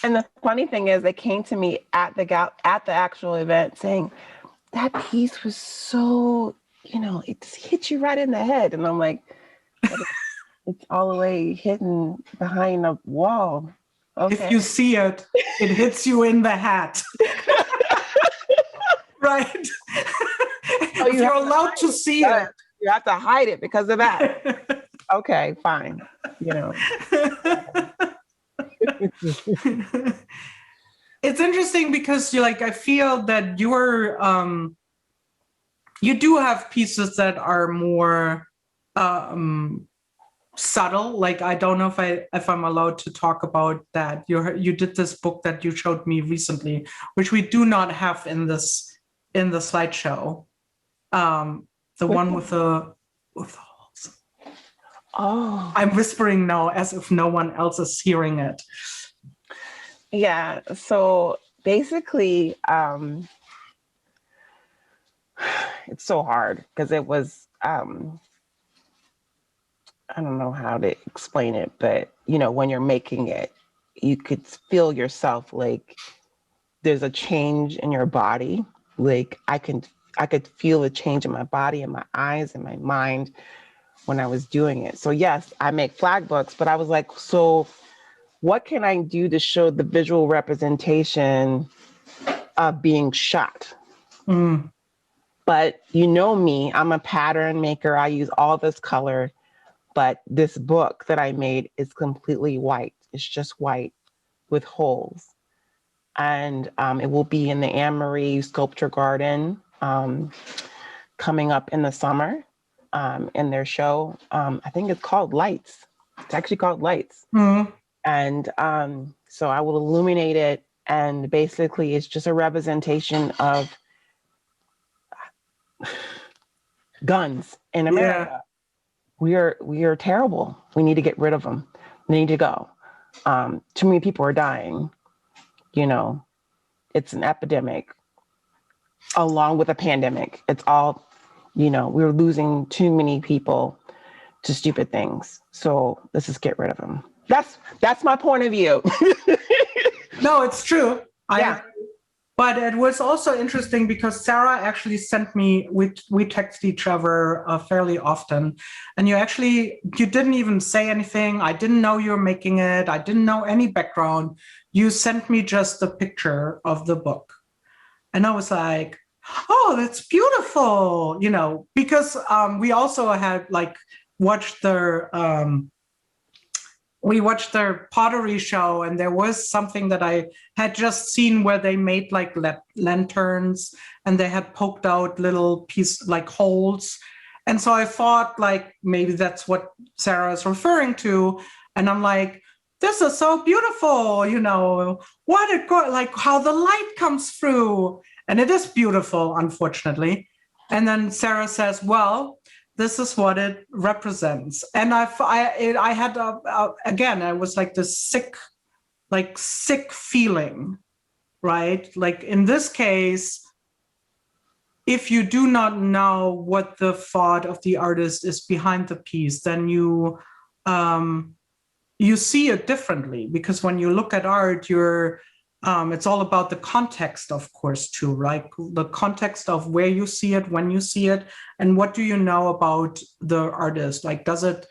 And the funny thing is, they came to me at the actual event saying, that piece was so, it just hit you right in the head. And I'm like, it's all the way hidden behind a wall. Okay. If you see it, it hits you in the hat. Right? Oh, you're allowed to see it. You have to hide it because of that. Okay, fine. It's interesting because I feel that you do have pieces that are more subtle. Like, I don't know if I'm allowed to talk about that. You did this book that you showed me recently, which we do not have in the slideshow. The one with the holes. Oh, I'm whispering now as if no one else is hearing it. Yeah. So basically, it's so hard because it was, I don't know how to explain it, but when you're making it, you could feel yourself, like there's a change in your body. Like I could feel a change in my body and my eyes and my mind when I was doing it. So yes, I make flag books, but I was like, so what can I do to show the visual representation of being shot? Mm. But me, I'm a pattern maker. I use all this color, but this book that I made is completely white. It's just white with holes. And it will be in the Anne-Marie Sculpture Garden coming up in the summer in their show. I think it's called Lights. It's actually called Lights. Mm. And so I will illuminate it. And basically it's just a representation of guns in America. Yeah. We are terrible. We need to get rid of them. We need to go. Too many people are dying. It's an epidemic along with a pandemic. It's all, we were losing too many people to stupid things. So let's just get rid of them. That's my point of view. No, it's true. Yeah. But it was also interesting because Sarah actually sent me, we text each other fairly often. And you didn't even say anything. I didn't know you were making it. I didn't know any background. You sent me just the picture of the book. And I was like, oh, that's beautiful, because we also had watched their pottery show, and there was something that I had just seen where they made lanterns, and they had poked out little holes. And so I thought maybe that's what Sarah is referring to. And I'm like, this is so beautiful, how the light comes through. And it is beautiful, unfortunately. And then Sarah says, well, this is what it represents. And I had, again, I was this sick feeling, right? In this case, if you do not know what the thought of the artist is behind the piece, then you see it differently, because when you look at art, it's all about the context, of course, too, right? The context of where you see it, when you see it, and what do you know about the artist? Does it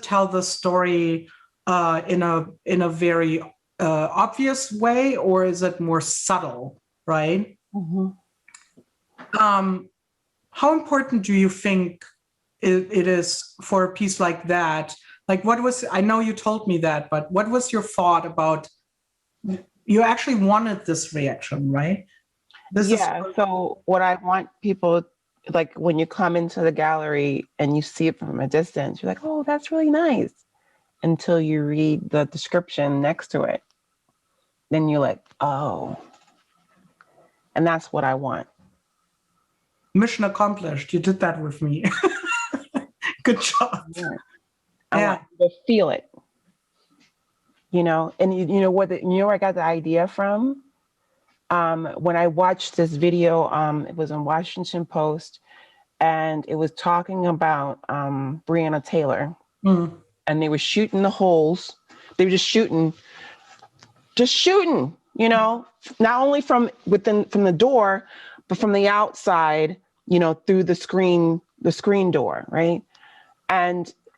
tell the story in a very obvious way, or is it more subtle, right? Mm-hmm. How important do you think it is for a piece like that? I know you told me that, but what was your thought about? You actually wanted this reaction, right? So what I want people, when you come into the gallery and you see it from a distance, you're like, oh, that's really nice. Until you read the description next to it. Then you're like, oh. And that's what I want. Mission accomplished. You did that with me. Good job. I want you to feel it. And where I got the idea from? When I watched this video, it was in Washington Post, and it was talking about Breonna Taylor. Mm. And they were shooting the holes. They were just shooting, not only from the door, but from the outside, through the screen door, right?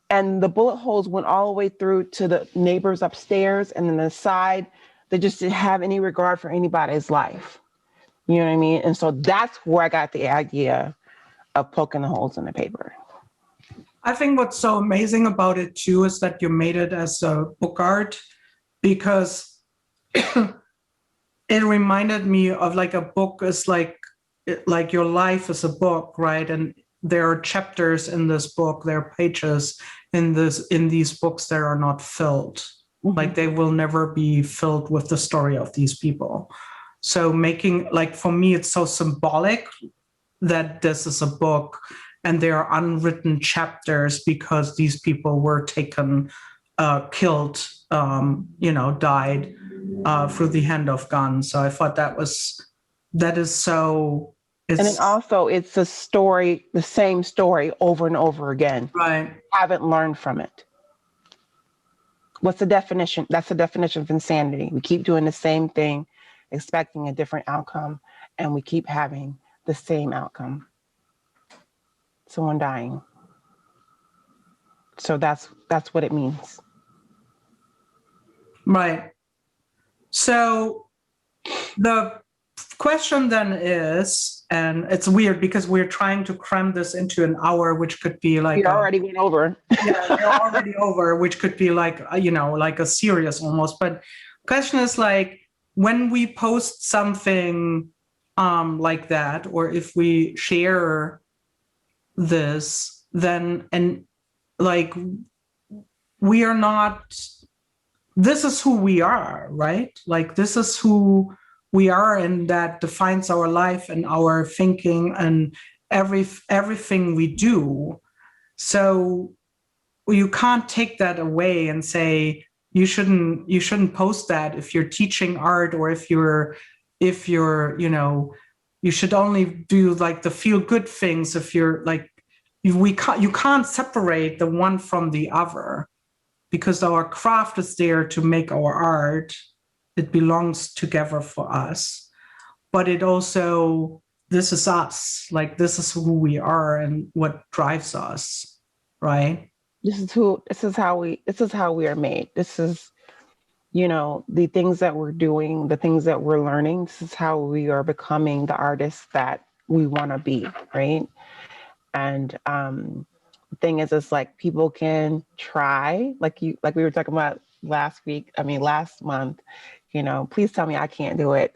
And the bullet holes went all the way through to the neighbors upstairs, and then the side, they just didn't have any regard for anybody's life. You know what I mean? And so that's where I got the idea of poking the holes in the paper. I think what's so amazing about it too is that you made it as a book art, because it reminded me of a book is like your life is a book, right? And there are chapters in this book, there are pages in these books that are not filled. Mm-hmm. They will never be filled with the story of these people. So making, for me, it's so symbolic that this is a book and there are unwritten chapters because these people were taken, killed, died through the hand of guns. So I thought that is so. And then also it's a story, the same story over and over again. Right. Haven't learned from it. What's the definition? That's the definition of insanity. We keep doing the same thing, expecting a different outcome, and we keep having the same outcome. Someone dying. So that's what it means. Right. So the question then is, and it's weird because we're trying to cram this into an hour, which could be we already went over. Yeah, we're already over, which could be a series almost. But question is when we post something like that, or if we share this, then we are not. This is who we are, right? This is who we are, and that defines our life and our thinking and everything we do. So you can't take that away and say you shouldn't post that if you're teaching art, or if you're You should only do like the feel good things if you're like, you can't separate the one from the other, because our craft is there to make our art. It belongs together for us, but it also, this is us, like this is who we are and what drives us, right? This is how we are made. This is, the things that we're doing, the things that we're learning. This is how we are becoming the artists that we want to be, right? And the thing is, it's like people can try, like we were talking about last month. Please tell me I can't do it.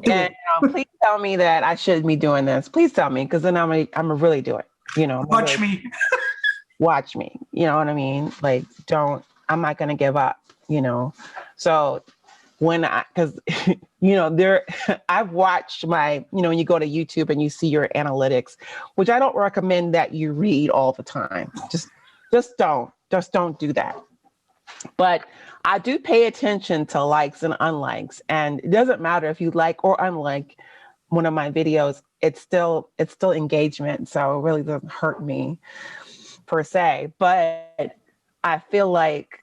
And please tell me that I shouldn't be doing this. Please tell me, because then I'm gonna really do it. Watch me. Watch me. You know what I mean? Like, I'm not gonna give up. So because I've watched when you go to YouTube and you see your analytics, which I don't recommend that you read all the time. Just don't do that. But I do pay attention to likes and unlikes, and it doesn't matter if you like or unlike one of my videos. It's still engagement, so it really doesn't hurt me per se. But I feel like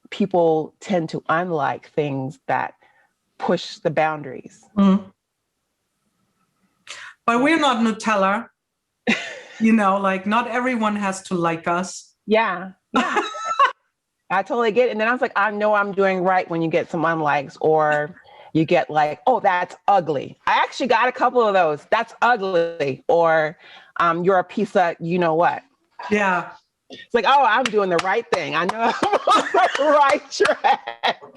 people tend to unlike things that push the boundaries. Mm. But we're not Nutella, like not everyone has to like us. Yeah. I totally get it. And then I was like, I know I'm doing right when you get some unlikes, or you get like, oh, that's ugly. I actually got a couple of those. That's ugly. Or you're a piece of, what? Yeah. It's like, oh, I'm doing the right thing. I know I'm on the right track.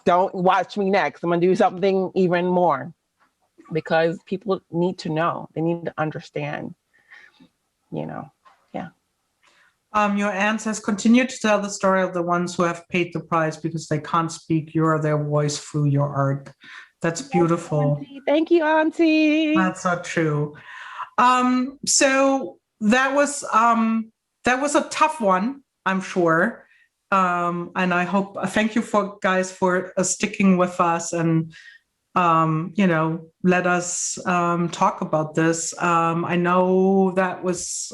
Don't watch me next. I'm going to do something even more, because people need to know. They need to understand, Yeah. Your aunt says, continue to tell the story of the ones who have paid the price because they can't speak. You're their voice through your art. That's beautiful. Thank you, Auntie. That's so true. So that was a tough one, I'm sure. And I hope, thank you guys for sticking with us and, let us talk about this. I know that was,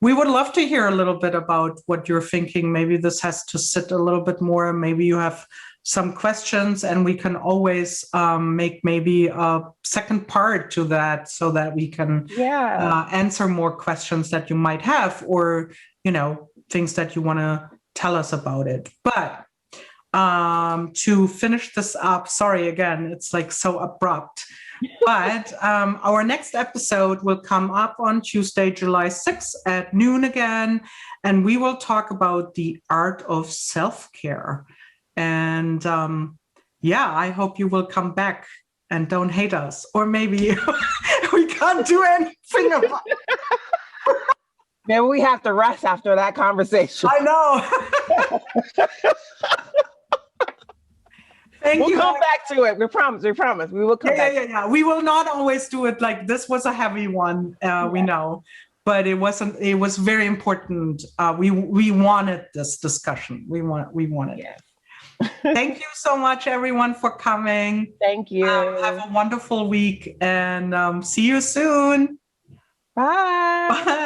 we would love to hear a little bit about what you're thinking. Maybe this has to sit a little bit more. Maybe you have some questions, and we can always make maybe a second part to that, so that we can answer more questions that you might have, or things that you want to tell us about it. But to finish this up, sorry again, it's like so abrupt, but our next episode will come up on Tuesday, July 6th at noon again, and we will talk about the art of self-care. And I hope you will come back and don't hate us, or maybe we can't do anything about it. Maybe we have to rest after that conversation. I know. We'll come back to it. We promise. We will come back. Yeah. We will not always do it like this. Was a heavy one, we know, but it wasn't. It was very important. We wanted this discussion. We wanted it. Thank you so much, everyone, for coming. Thank you. Have a wonderful week, and see you soon. Bye. Bye.